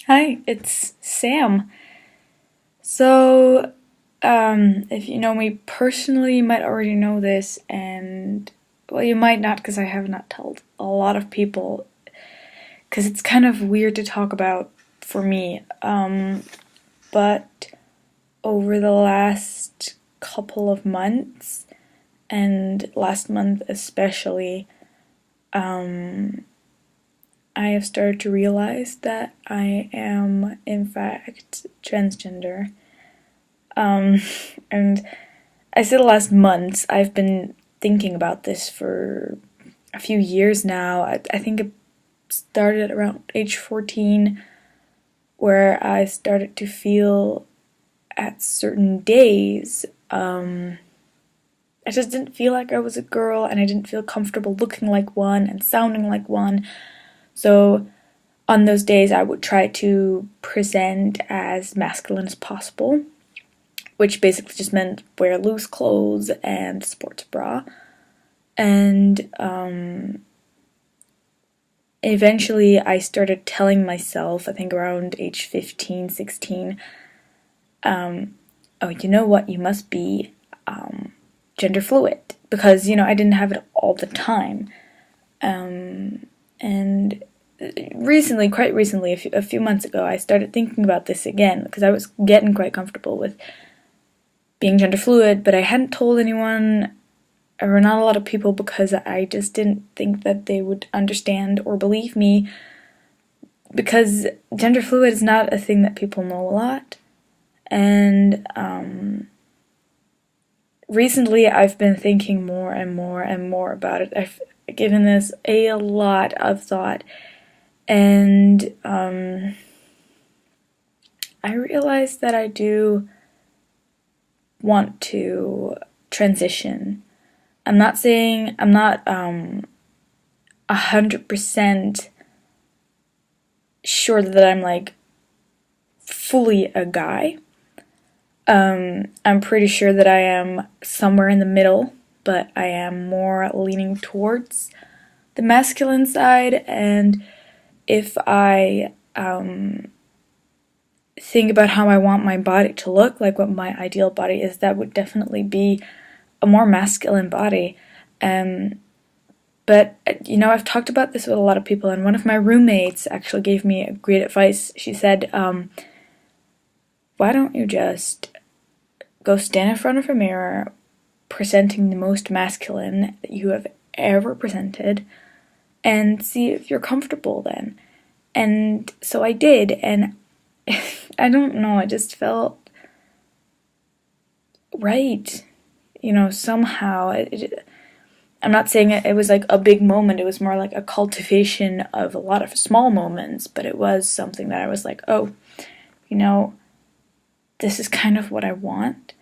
Hi, it's Sam. So, if you know me personally, you might already know this, and well, you might not because I have not told a lot of people because it's kind of weird to talk about for me. But over the last couple of months, and last month especially, I have started to realize that I am, in fact, transgender. And I say the last months, I've been thinking about this for a few years now. I think it started around age 14, where I started to feel at certain days, I just didn't feel like I was a girl, and I didn't feel comfortable looking like one and sounding like one. So on those days, I would try to present as masculine as possible, which basically just meant wear loose clothes and sports bra. And eventually I started telling myself, I think around age 15, 16, oh, you know what, you must be gender fluid. Because, I didn't have it all the time. And recently, quite recently, a few months ago, I started thinking about this again, because I was getting quite comfortable with being gender fluid, but I hadn't told anyone, or not a lot of people, because I just didn't think that they would understand or believe me, because gender fluid is not a thing that people know a lot. And recently I've been thinking more and more and more about it. I've given this a lot of thought, and I realized that I do want to transition. I'm not 100% sure that I'm like fully a guy. I'm pretty sure that I am somewhere in the middle, but I am more leaning towards the masculine side. And if I think about how I want my body to look, like what my ideal body is, that would definitely be a more masculine body. But, I've talked about this with a lot of people, and one of my roommates actually gave me a great advice. She said, why don't you just go stand in front of a mirror presenting the most masculine that you have ever presented and see if you're comfortable then. And so I did, and I don't know, it just felt right. Somehow. I'm not saying it was like a big moment, it was more like a cultivation of a lot of small moments, but it was something that I was like, oh, this is kind of what I want.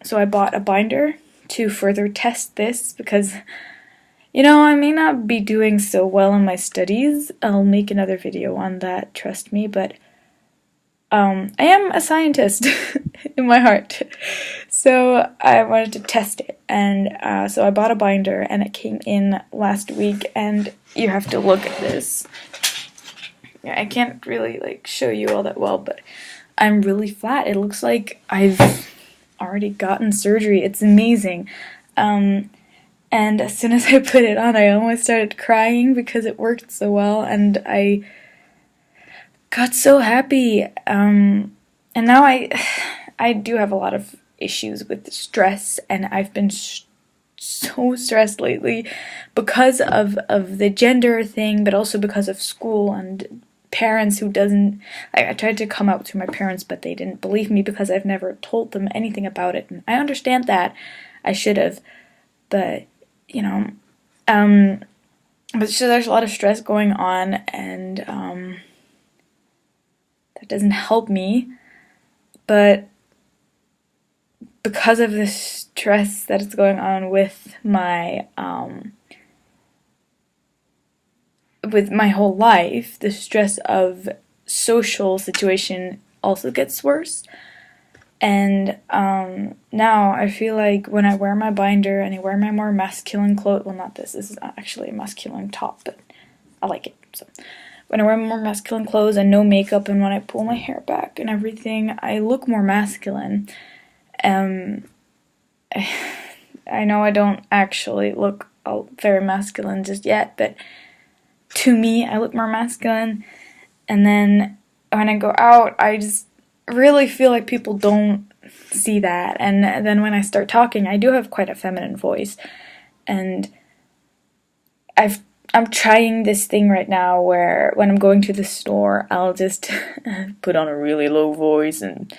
So I bought a binder to further test this because, I may not be doing so well in my studies. I'll make another video on that, trust me, but I am a scientist in my heart. So I wanted to test it, and so I bought a binder, and it came in last week, and you have to look at this. Yeah, I can't really show you all that well, but I'm really flat. It looks like I've already gotten surgery. It's amazing. And as soon as I put it on, I almost started crying because it worked so well, and I got so happy. And now I do have a lot of issues with stress, and I've been so stressed lately because of the gender thing, but also because of school and parents who I tried to come out to my parents, but they didn't believe me because I've never told them anything about it, and I understand that. I should have, but but so there's a lot of stress going on, and that doesn't help me. But because of the stress that is going on with my whole life, the stress of social situation also gets worse. And now I feel like when I wear my binder and I wear my more masculine clothes, well, not this is not actually a masculine top, but I like it. So when I wear more masculine clothes and no makeup, and when I pull my hair back and everything, I look more masculine. I know I don't actually look very masculine just yet, but to me, I look more masculine. And then when I go out, I just really feel like people don't see that. And then when I start talking, I do have quite a feminine voice. And I'm trying this thing right now where when I'm going to the store, I'll just put on a really low voice and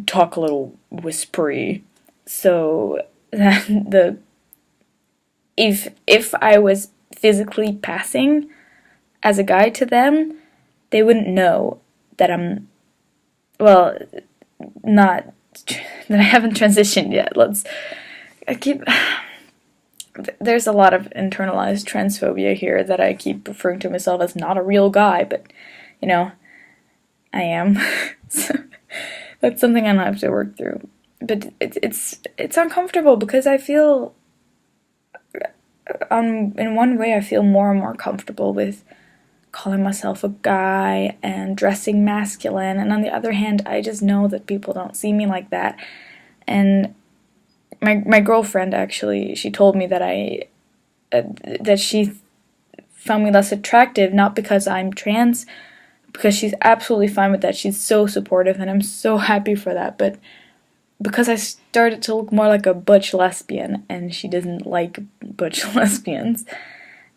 talk a little whispery. So that if I was physically passing as a guy to them, they wouldn't know that I'm, well, not, that I haven't transitioned yet. There's a lot of internalized transphobia here that I keep referring to myself as not a real guy, but, you know, I am. So that's something I'll have to work through. But it's uncomfortable because I feel, in one way, I feel more and more comfortable with calling myself a guy and dressing masculine, and on the other hand, I just know that people don't see me like that. And my girlfriend, actually, she told me that that she found me less attractive, not because I'm trans, because she's absolutely fine with that. She's so supportive, and I'm so happy for that, but because I started to look more like a butch lesbian, and she doesn't like butch lesbians.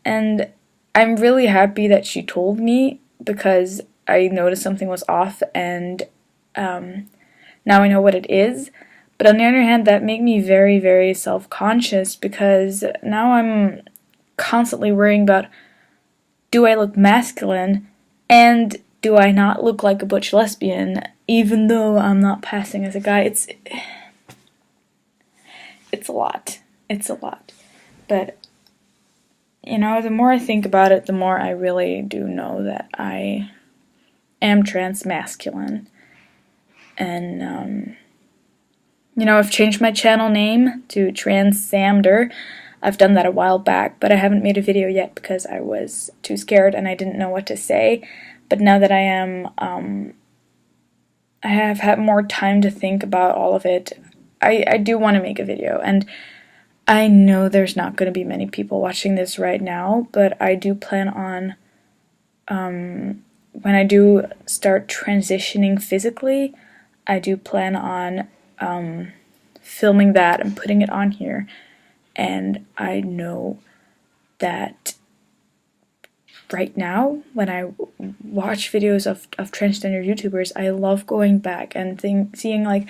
And I'm really happy that she told me, because I noticed something was off, and now I know what it is. But on the other hand, that made me very, very self-conscious, because now I'm constantly worrying about, do I look masculine, and do I not look like a butch lesbian, even though I'm not passing as a guy? It's a lot. It's a lot. But, you know, the more I think about it, the more I really do know that I am transmasculine. And, you know, I've changed my channel name to Transsamder. I've done that a while back, but I haven't made a video yet because I was too scared and I didn't know what to say. But now that I have had more time to think about all of it, I do want to make a video. And I know there's not going to be many people watching this right now, but I do plan on, when I do start transitioning physically, I do plan on filming that and putting it on here. And I know that right now, when I watch videos of transgender YouTubers, I love going back and seeing, like,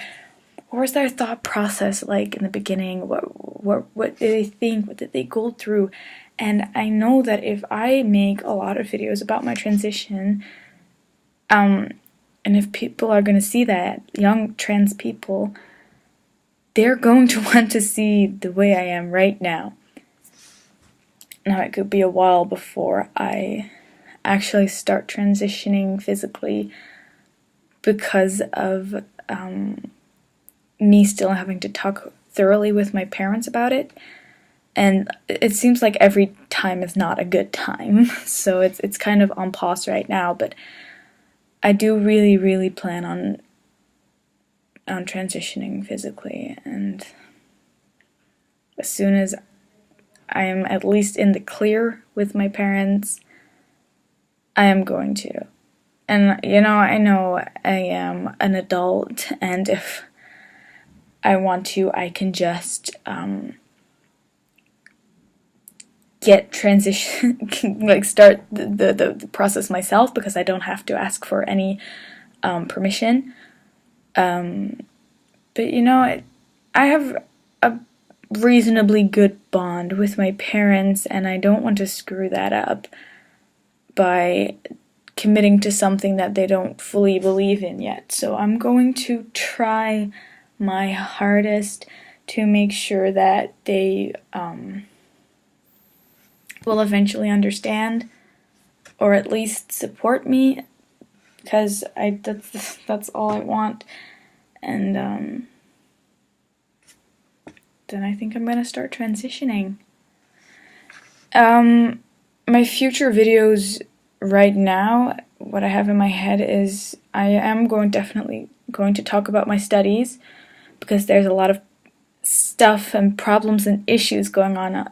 what was their thought process like in the beginning? What did they think? What did they go through? And I know that if I make a lot of videos about my transition, and if people are going to see that, young trans people, they're going to want to see the way I am right now. Now, it could be a while before I actually start transitioning physically because of me still having to talk thoroughly with my parents about it. And it seems like every time is not a good time, so it's kind of on pause right now, but I do really, really plan on transitioning physically, and as soon as I am at least in the clear with my parents, I am going to. And, you know I am an adult, and if I want to, I can just get transition, like start the process myself, because I don't have to ask for any permission. But, you know, I have a reasonably good bond with my parents, and I don't want to screw that up by committing to something that they don't fully believe in yet. So I'm going to try my hardest to make sure that they will eventually understand, or at least support me, because that's all I want. And then I think I'm gonna start transitioning. My future videos right now, what I have in my head is I am definitely going to talk about my studies, because there's a lot of stuff and problems and issues going on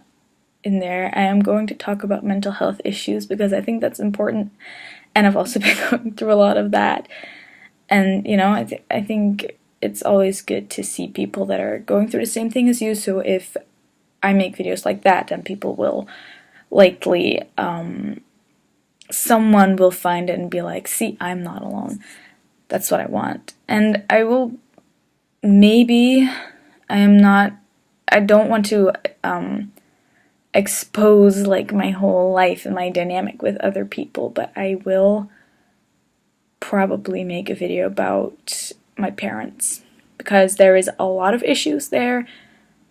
in there. I am going to talk about mental health issues because I think that's important, and I've also been going through a lot of that. And, you know, I think it's always good to see people that are going through the same thing as you, so if I make videos like that, then people will likely, someone will find it and be like, see, I'm not alone. That's what I want. And I will, maybe, I don't want to expose like my whole life and my dynamic with other people, but I will probably make a video about my parents, because there is a lot of issues there.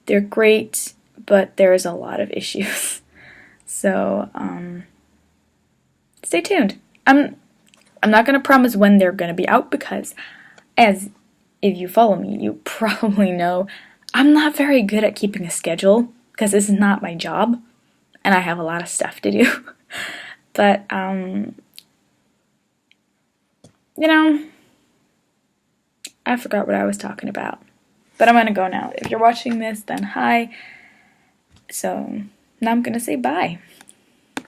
They're great, but there is a lot of issues. So, stay tuned. I'm not gonna promise when they're gonna be out, because as if you follow me, you probably know I'm not very good at keeping a schedule, because this is not my job, and I have a lot of stuff to do. But, you know, I forgot what I was talking about. But I'm gonna go now. If you're watching this, then hi. So, now I'm gonna say bye.